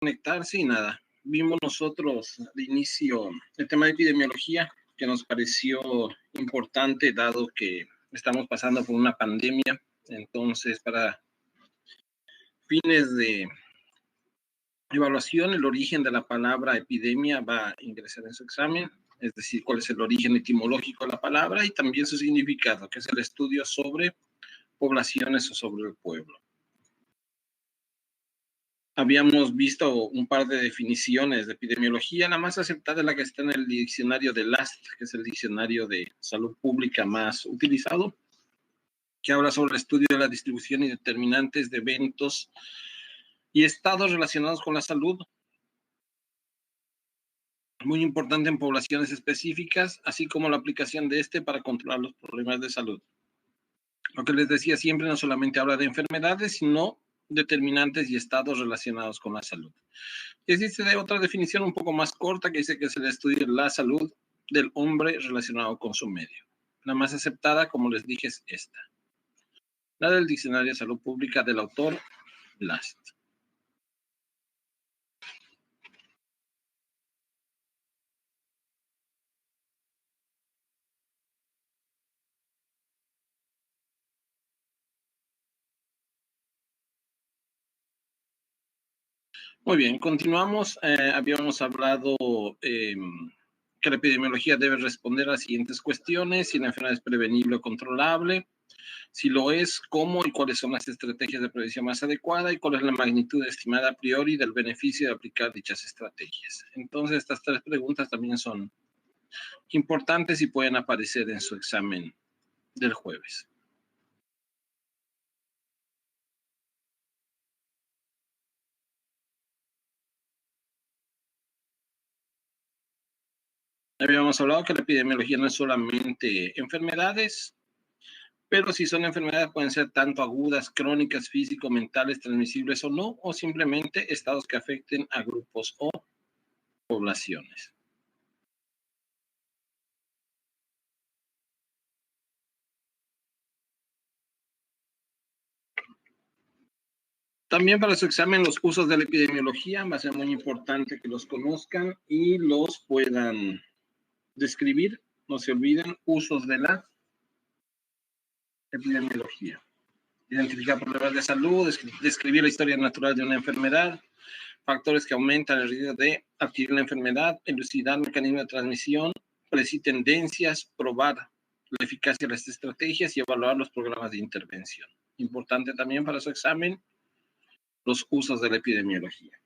conectarse y nada. Vimos nosotros de inicio el tema de epidemiología, que nos pareció importante dado que estamos pasando por una pandemia. Entonces, para fines de evaluación, el origen de la palabra epidemia va a ingresar en su examen, es decir, cuál es el origen etimológico de la palabra y también su significado, que es el estudio sobre poblaciones o sobre el pueblo. Habíamos visto un par de definiciones de epidemiología. La más aceptada es la que está en el diccionario de LAST, que es el diccionario de salud pública más utilizado, que habla sobre el estudio de la distribución y determinantes de eventos y estados relacionados con la salud, muy importante en poblaciones específicas, así como la aplicación de este para controlar los problemas de salud. Lo que les decía siempre, no solamente habla de enfermedades, sino determinantes y estados relacionados con la salud. Existe otra definición un poco más corta que dice que es el estudio de la salud del hombre relacionado con su medio. La más aceptada, como les dije, es esta. La del Diccionario de Salud Pública del autor Last. Muy bien, continuamos. Habíamos hablado que la epidemiología debe responder a las siguientes cuestiones: si la enfermedad es prevenible o controlable, si lo es, cómo y cuáles son las estrategias de prevención más adecuadas y cuál es la magnitud estimada a priori del beneficio de aplicar dichas estrategias. Entonces, estas tres preguntas también son importantes y pueden aparecer en su examen del jueves. Habíamos hablado que la epidemiología no es solamente enfermedades, pero si son enfermedades pueden ser tanto agudas, crónicas, físico-mentales, transmisibles o no, o simplemente estados que afecten a grupos o poblaciones. También para su examen los usos de la epidemiología va a ser muy importante que los conozcan y los puedan describir. No se olviden, usos de la epidemiología: identificar problemas de salud, describir la historia natural de una enfermedad, factores que aumentan el riesgo de adquirir la enfermedad, elucidar mecanismos de transmisión, predecir tendencias, probar la eficacia de las estrategias y evaluar los programas de intervención. Importante también para su examen, los usos de la epidemiología.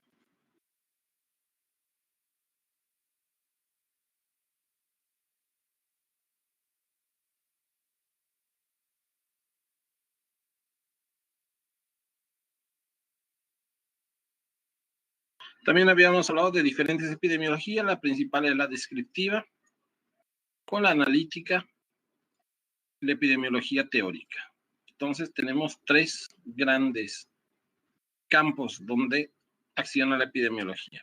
También habíamos hablado de diferentes epidemiologías. La principal es la descriptiva, con la analítica, la epidemiología teórica. Entonces tenemos tres grandes campos donde acciona la epidemiología.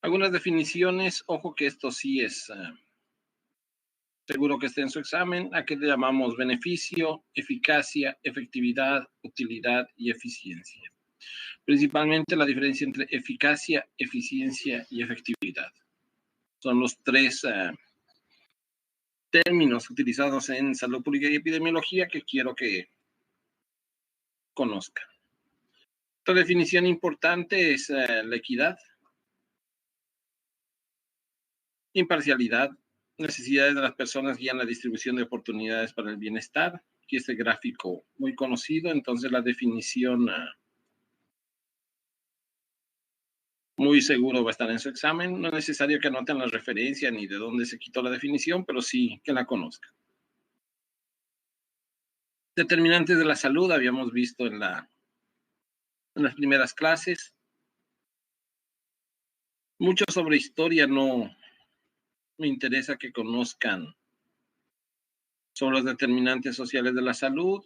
Algunas definiciones, ojo que esto sí es seguro que esté en su examen. ¿A qué le llamamos beneficio, eficacia, efectividad, utilidad y eficiencia? Principalmente la diferencia entre eficacia, eficiencia y efectividad. Son los tres términos utilizados en salud pública y epidemiología que quiero que conozcan. Otra definición importante es la equidad, imparcialidad, necesidades de las personas guían la distribución de oportunidades para el bienestar. Aquí este gráfico muy conocido, entonces la definición muy seguro va a estar en su examen. No es necesario que anoten la referencia ni de dónde se quitó la definición, pero sí que la conozcan. Determinantes de la salud habíamos visto en las primeras clases. Mucho sobre historia no me interesa que conozcan sobre los determinantes sociales de la salud.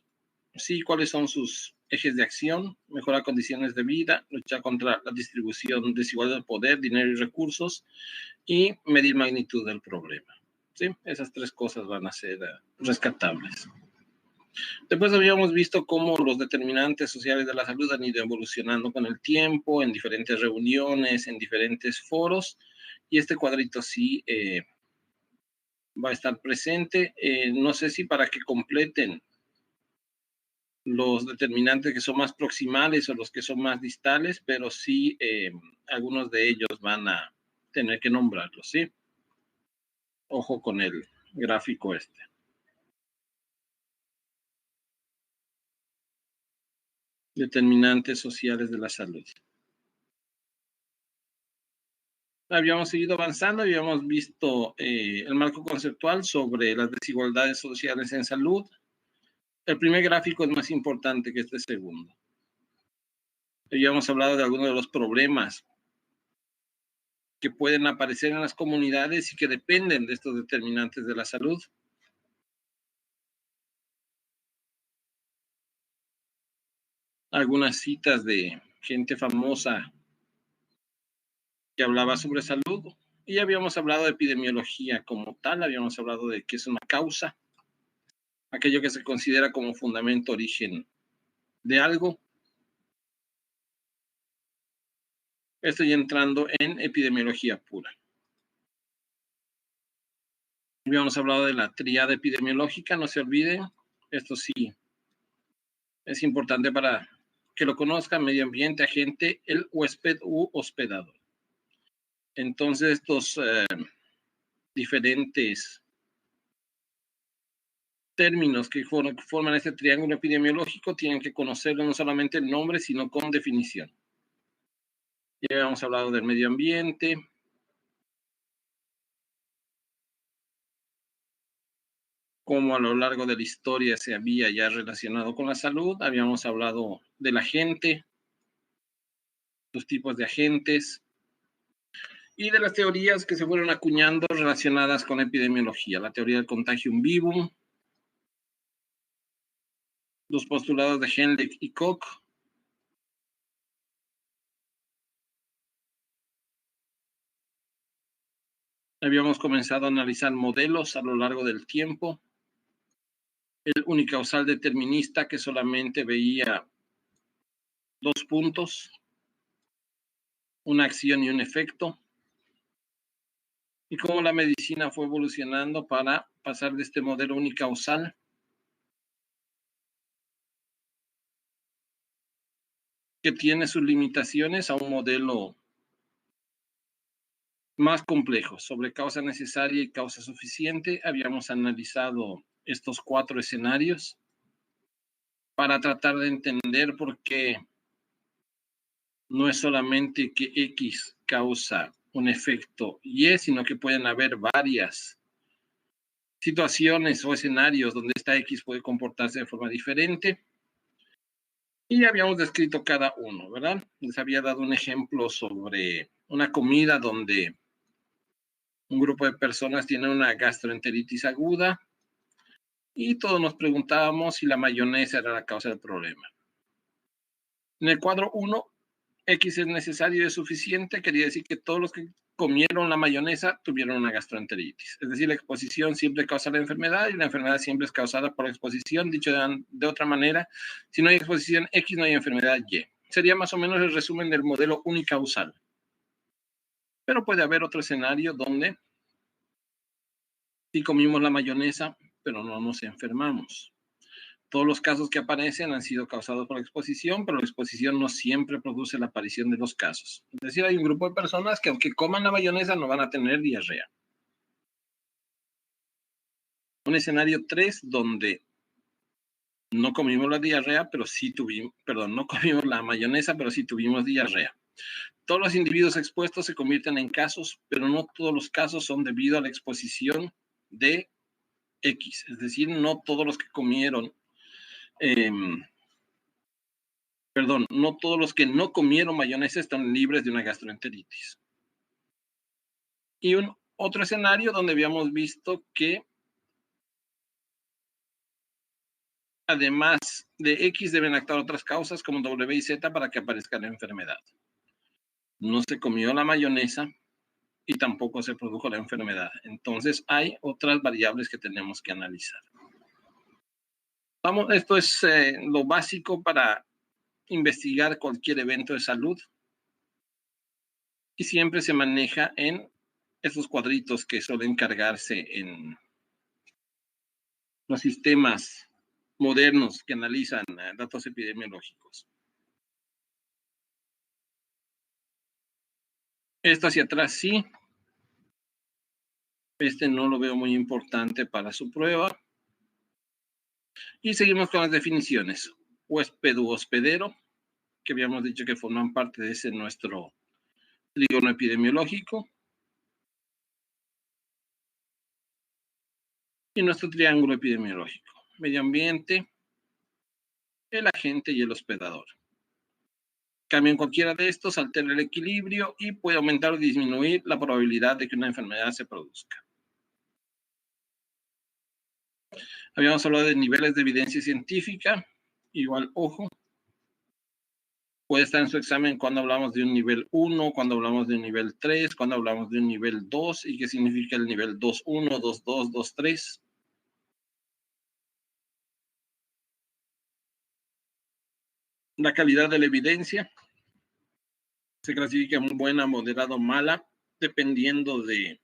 Sí, cuáles son sus ejes de acción: mejorar condiciones de vida, luchar contra la distribución desigual del poder, dinero y recursos, y medir magnitud del problema. ¿Sí? Esas tres cosas van a ser rescatables. Después habíamos visto cómo los determinantes sociales de la salud han ido evolucionando con el tiempo, en diferentes reuniones, en diferentes foros, y este cuadrito sí va a estar presente. No sé si para que completen los determinantes que son más proximales o los que son más distales, pero sí algunos de ellos van a tener que nombrarlos, ¿sí? Ojo con el gráfico este. Determinantes sociales de la salud. Habíamos seguido avanzando, habíamos visto el marco conceptual sobre las desigualdades sociales en salud. El primer gráfico es más importante que este segundo. Habíamos hablado de algunos de los problemas que pueden aparecer en las comunidades y que dependen de estos determinantes de la salud. Algunas citas de gente famosa que hablaba sobre salud, y habíamos hablado de epidemiología como tal, habíamos hablado de qué es una causa, aquello que se considera como fundamento, origen de algo. Estoy entrando en epidemiología pura. Habíamos hablado de la tríada epidemiológica, no se olviden, esto sí es importante para que lo conozcan: medio ambiente, agente, el huésped u hospedador. Entonces estos diferentes términos que forman este triángulo epidemiológico tienen que conocerlo no solamente el nombre, sino con definición. Ya habíamos hablado del medio ambiente, cómo a lo largo de la historia se había ya relacionado con la salud. Habíamos hablado del agente, los tipos de agentes y de las teorías que se fueron acuñando relacionadas con epidemiología. La teoría del contagium vivum, los postulados de Henle y Koch, habíamos comenzado a analizar modelos a lo largo del tiempo. El unicausal determinista, que solamente veía dos puntos, una acción y un efecto, y cómo la medicina fue evolucionando para pasar de este modelo unicausal que tiene sus limitaciones a un modelo más complejo sobre causa necesaria y causa suficiente. Habíamos analizado estos 4 escenarios para tratar de entender por qué no es solamente que X causa un efecto Y, sino que pueden haber varias situaciones o escenarios donde esta X puede comportarse de forma diferente. Y habíamos descrito cada uno, ¿verdad? Les había dado un ejemplo sobre una comida donde un grupo de personas tiene una gastroenteritis aguda y todos nos preguntábamos si la mayonesa era la causa del problema. En el cuadro 1, X es necesario y es suficiente, quería decir que todos los que comieron la mayonesa tuvieron una gastroenteritis. Es decir, la exposición siempre causa la enfermedad y la enfermedad siempre es causada por la exposición. Dicho de otra manera, si no hay exposición X, no hay enfermedad Y. Sería más o menos el resumen del modelo unicausal. Pero puede haber otro escenario donde sí comimos la mayonesa, pero no nos enfermamos. Todos los casos que aparecen han sido causados por la exposición, pero la exposición no siempre produce la aparición de los casos. Es decir, hay un grupo de personas que aunque coman la mayonesa no van a tener diarrea. Un escenario 3 donde no comimos la diarrea, pero sí tuvimos, perdón, no comimos la mayonesa, pero sí tuvimos diarrea. Todos los individuos expuestos se convierten en casos, pero no todos los casos son debido a la exposición de X. Es decir, no todos los que comieron no todos los que no comieron mayonesa están libres de una gastroenteritis. Y otro escenario donde habíamos visto que además de X deben actuar otras causas como W y Z para que aparezca la enfermedad. No se comió la mayonesa y tampoco se produjo la enfermedad. Entonces hay otras variables que tenemos que analizar. Esto es lo básico para investigar cualquier evento de salud y siempre se maneja en estos cuadritos que suelen cargarse en los sistemas modernos que analizan datos epidemiológicos. Esto hacia atrás sí. Este no lo veo muy importante para su prueba. Y seguimos con las definiciones. Huésped u hospedero, que habíamos dicho que forman parte de ese nuestro trígono epidemiológico. Y nuestro triángulo epidemiológico. Medio ambiente, el agente y el hospedador. Cambio en cualquiera de estos, altera el equilibrio y puede aumentar o disminuir la probabilidad de que una enfermedad se produzca. Habíamos hablado de niveles de evidencia científica. Igual, ojo, puede estar en su examen cuando hablamos de un nivel 1, cuando hablamos de un nivel 3, cuando hablamos de un nivel 2 y qué significa el nivel 2.1, 2.2, 2.3. La calidad de la evidencia se clasifica en buena, moderada o mala, dependiendo de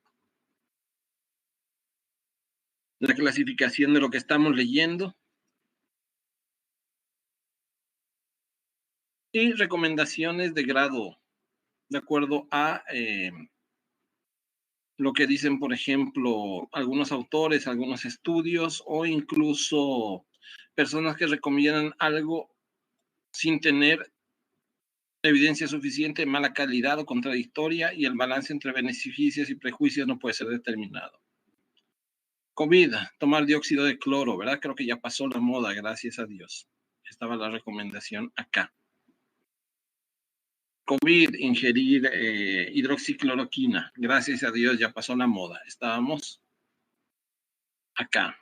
la clasificación de lo que estamos leyendo. Y recomendaciones de grado, de acuerdo a lo que dicen, por ejemplo, algunos autores, algunos estudios o incluso personas que recomiendan algo sin tener evidencia suficiente, mala calidad o contradictoria, y el balance entre beneficios y prejuicios no puede ser determinado. COVID, tomar dióxido de cloro, ¿verdad? Creo que ya pasó la moda, gracias a Dios. Estaba la recomendación acá. COVID, ingerir hidroxicloroquina. Gracias a Dios ya pasó la moda. Estábamos acá.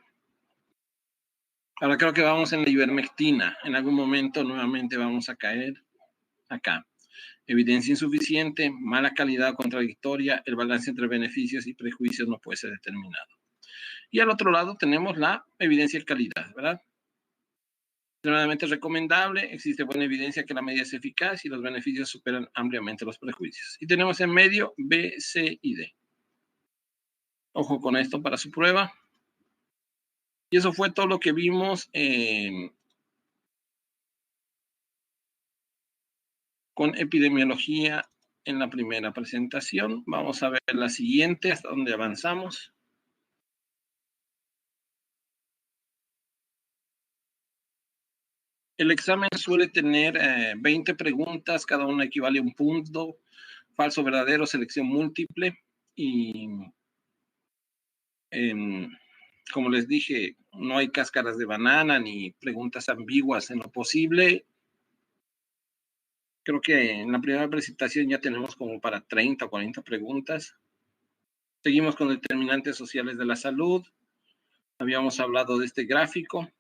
Ahora creo que vamos en la ivermectina. En algún momento nuevamente vamos a caer acá. Evidencia insuficiente, mala calidad contradictoria, el balance entre beneficios y prejuicios no puede ser determinado. Y al otro lado tenemos la evidencia de calidad, ¿verdad? Extremadamente recomendable, existe buena evidencia que la medida es eficaz y los beneficios superan ampliamente los prejuicios. Y tenemos en medio B, C y D. Ojo con esto para su prueba. Y eso fue todo lo que vimos con epidemiología en la primera presentación. Vamos a ver la siguiente, hasta donde avanzamos. El examen suele tener 20 preguntas, cada una equivale a un punto, falso, verdadero, selección múltiple y como les dije, no hay cáscaras de banana ni preguntas ambiguas en lo posible. Creo que en la primera presentación ya tenemos como para 30 o 40 preguntas. Seguimos con determinantes sociales de la salud. Habíamos hablado de este gráfico,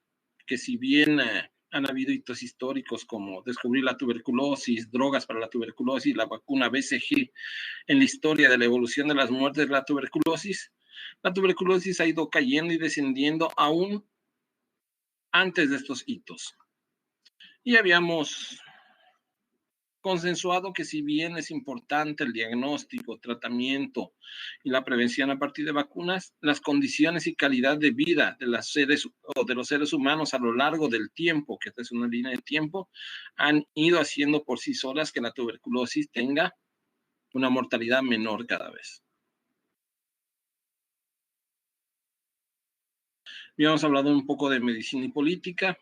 que si bien han habido hitos históricos como descubrir la tuberculosis, drogas para la tuberculosis, la vacuna BCG en la historia de la evolución de las muertes de la tuberculosis ha ido cayendo y descendiendo aún antes de estos hitos. Y habíamos consensuado que si bien es importante el diagnóstico, tratamiento y la prevención a partir de vacunas, las condiciones y calidad de vida de los seres humanos a lo largo del tiempo, que esta es una línea de tiempo, han ido haciendo por sí solas que la tuberculosis tenga una mortalidad menor cada vez. Habíamos hablado un poco de medicina y política.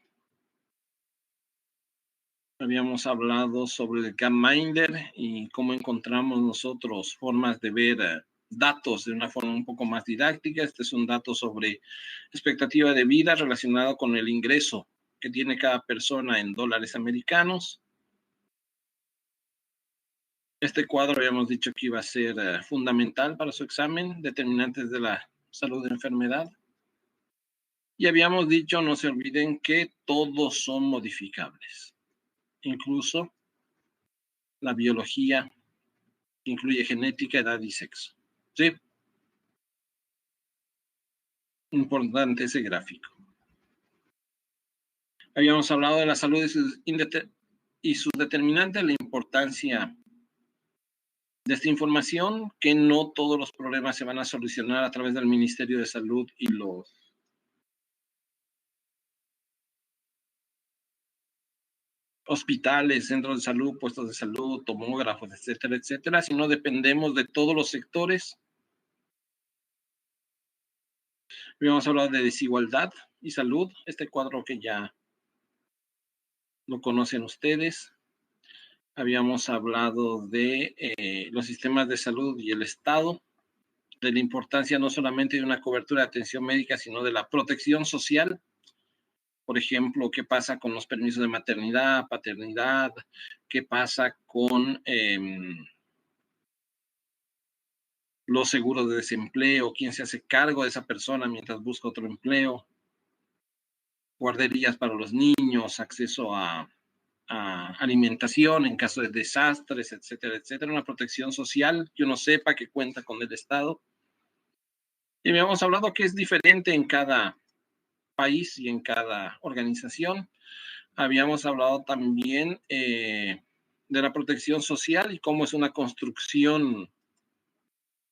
Habíamos hablado sobre el Gapminder y cómo encontramos nosotros formas de ver datos de una forma un poco más didáctica. Este es un dato sobre expectativa de vida relacionado con el ingreso que tiene cada persona en dólares americanos. Este cuadro habíamos dicho que iba a ser fundamental para su examen, determinantes de la salud de enfermedad. Y habíamos dicho, no se olviden que todos son modificables, incluso la biología, que incluye genética, edad y sexo. ¿Sí? Importante ese gráfico. Habíamos hablado de la salud y sus determinantes, la importancia de esta información, que no todos los problemas se van a solucionar a través del Ministerio de Salud y los hospitales, centros de salud, puestos de salud, tomógrafos, etcétera, etcétera, sino dependemos de todos los sectores. Habíamos hablado de desigualdad y salud, este cuadro que ya lo conocen ustedes. Habíamos hablado de los sistemas de salud y el Estado, de la importancia no solamente de una cobertura de atención médica, sino de la protección social. Por ejemplo, qué pasa con los permisos de maternidad, paternidad, qué pasa con los seguros de desempleo, quién se hace cargo de esa persona mientras busca otro empleo, guarderías para los niños, acceso a alimentación en caso de desastres, etcétera, etcétera, una protección social que uno sepa que cuenta con el Estado. Y habíamos hablado que es diferente en cada país y en cada organización. Habíamos hablado también de la protección social y cómo es una construcción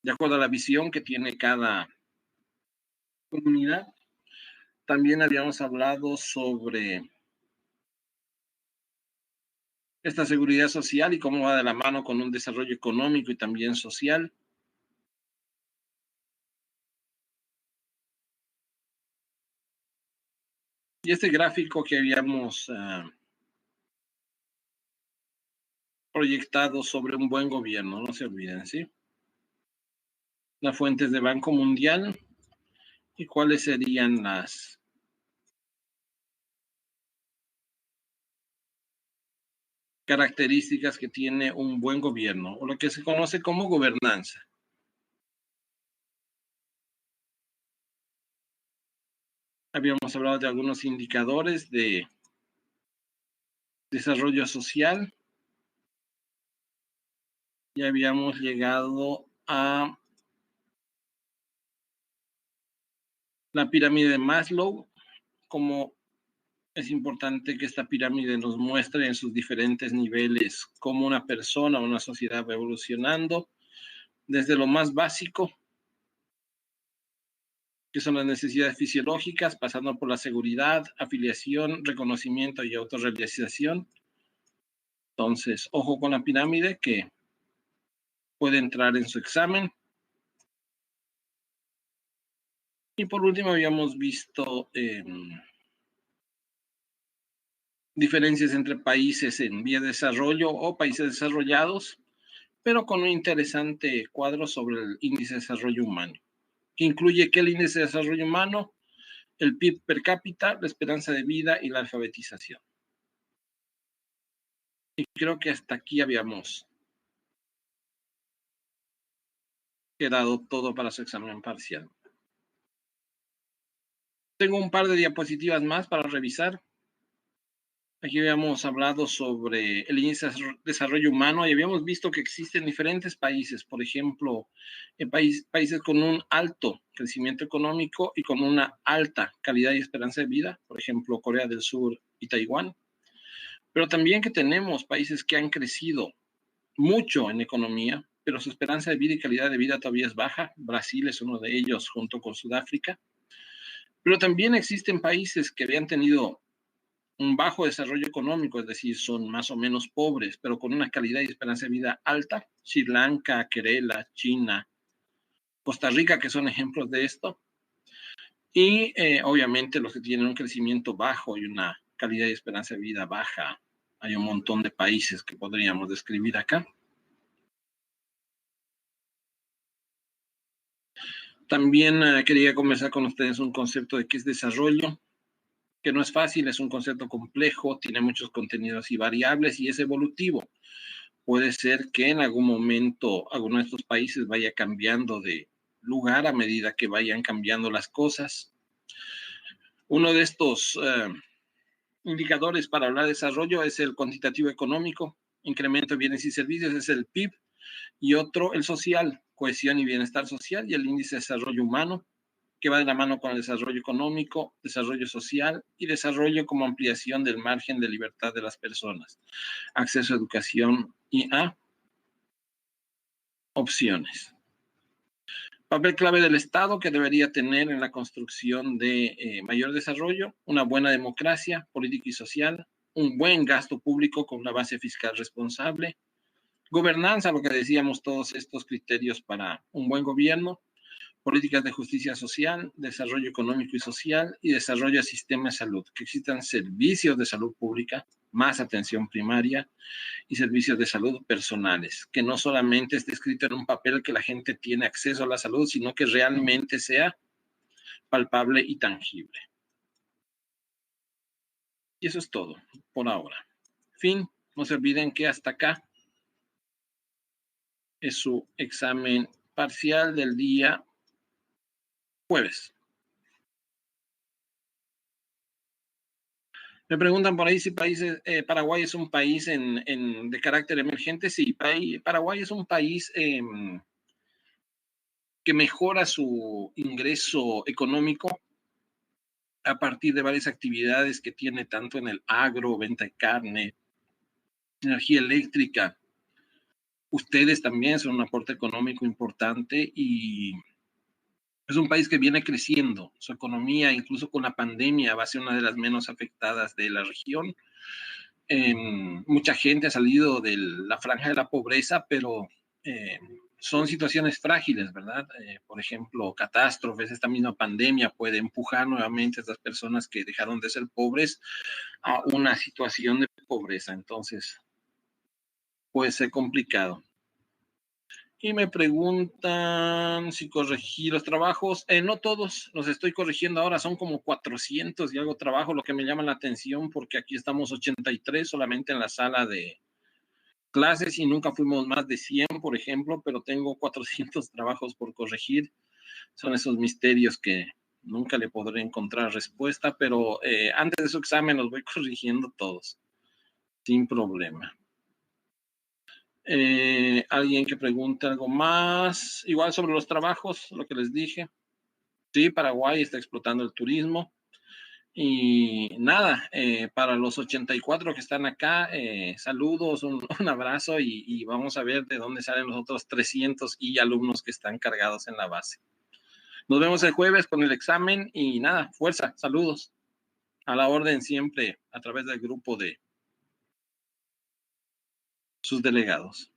de acuerdo a la visión que tiene cada comunidad. También habíamos hablado sobre esta seguridad social y cómo va de la mano con un desarrollo económico y también social. Y este gráfico que habíamos proyectado sobre un buen gobierno, no se olviden, ¿sí? Las fuentes de Banco Mundial y cuáles serían las características que tiene un buen gobierno o lo que se conoce como gobernanza. Habíamos hablado de algunos indicadores de desarrollo social y habíamos llegado a la pirámide de Maslow, como es importante que esta pirámide nos muestre en sus diferentes niveles cómo una persona o una sociedad va evolucionando, desde lo más básico, que son las necesidades fisiológicas, pasando por la seguridad, afiliación, reconocimiento y autorrealización. Entonces, ojo con la pirámide que puede entrar en su examen. Y por último, habíamos visto diferencias entre países en vía de desarrollo o países desarrollados, pero con un interesante cuadro sobre el índice de desarrollo humano, que incluye que el índice de desarrollo humano, el PIB per cápita, la esperanza de vida y la alfabetización. Y creo que hasta aquí habíamos quedado todo para su examen parcial. Tengo un par de diapositivas más para revisar. Aquí habíamos hablado sobre el índice de desarrollo humano y habíamos visto que existen diferentes países, por ejemplo, en países con un alto crecimiento económico y con una alta calidad y esperanza de vida, por ejemplo, Corea del Sur y Taiwán, pero también que tenemos países que han crecido mucho en economía, pero su esperanza de vida y calidad de vida todavía es baja. Brasil es uno de ellos junto con Sudáfrica, pero también existen países que habían tenido un bajo desarrollo económico, es decir, son más o menos pobres, pero con una calidad y esperanza de vida alta. Sri Lanka, Kerala, China, Costa Rica, que son ejemplos de esto. Y obviamente los que tienen un crecimiento bajo y una calidad y esperanza de vida baja. Hay un montón de países que podríamos describir acá. También quería conversar con ustedes un concepto de qué es desarrollo, que no es fácil, es un concepto complejo, tiene muchos contenidos y variables y es evolutivo. Puede ser que en algún momento alguno de estos países vaya cambiando de lugar a medida que vayan cambiando las cosas. Uno de estos indicadores para hablar de desarrollo es el cuantitativo económico, incremento de bienes y servicios, es el PIB, y otro el social, cohesión y bienestar social, y el índice de desarrollo humano. que va de la mano con el desarrollo económico, desarrollo social y desarrollo como ampliación del margen de libertad de las personas, acceso a educación y a opciones. Papel clave del Estado que debería tener en la construcción de mayor desarrollo, una buena democracia política y social, un buen gasto público con una base fiscal responsable, gobernanza, lo que decíamos, todos estos criterios para un buen gobierno, políticas de justicia social, desarrollo económico y social y desarrollo del sistema de salud, que existan servicios de salud pública, más atención primaria y servicios de salud personales, que no solamente esté escrito en un papel que la gente tiene acceso a la salud, sino que realmente sea palpable y tangible. Y eso es todo por ahora. Fin, no se olviden que hasta acá es su examen parcial del día jueves. Me preguntan por ahí si Paraguay es un país de carácter emergente. Sí, Paraguay es un país que mejora su ingreso económico a partir de varias actividades que tiene tanto en el agro, venta de carne, energía eléctrica. Ustedes también son un aporte económico importante y es un país que viene creciendo. Su economía, incluso con la pandemia, va a ser una de las menos afectadas de la región. Mucha gente ha salido de la franja de la pobreza, pero son situaciones frágiles, ¿verdad? Por ejemplo, catástrofes, esta misma pandemia puede empujar nuevamente a estas personas que dejaron de ser pobres a una situación de pobreza. Entonces, puede ser complicado. Y me preguntan si corregí los trabajos. No todos los estoy corrigiendo ahora, son como 400 y algo trabajo, lo que me llama la atención porque aquí estamos 83 solamente en la sala de clases y nunca fuimos más de 100, por ejemplo, pero tengo 400 trabajos por corregir. Son esos misterios que nunca le podré encontrar respuesta, pero antes de su examen los voy corrigiendo todos, sin problema. Alguien que pregunte algo más, igual sobre los trabajos, lo que les dije. Sí, Paraguay está explotando el turismo. Y nada, para los 84 que están acá, saludos, un abrazo y vamos a ver de dónde salen los otros 300 y alumnos que están cargados en la base. Nos vemos el jueves con el examen y nada, fuerza, saludos. A la orden siempre a través del grupo de sus delegados.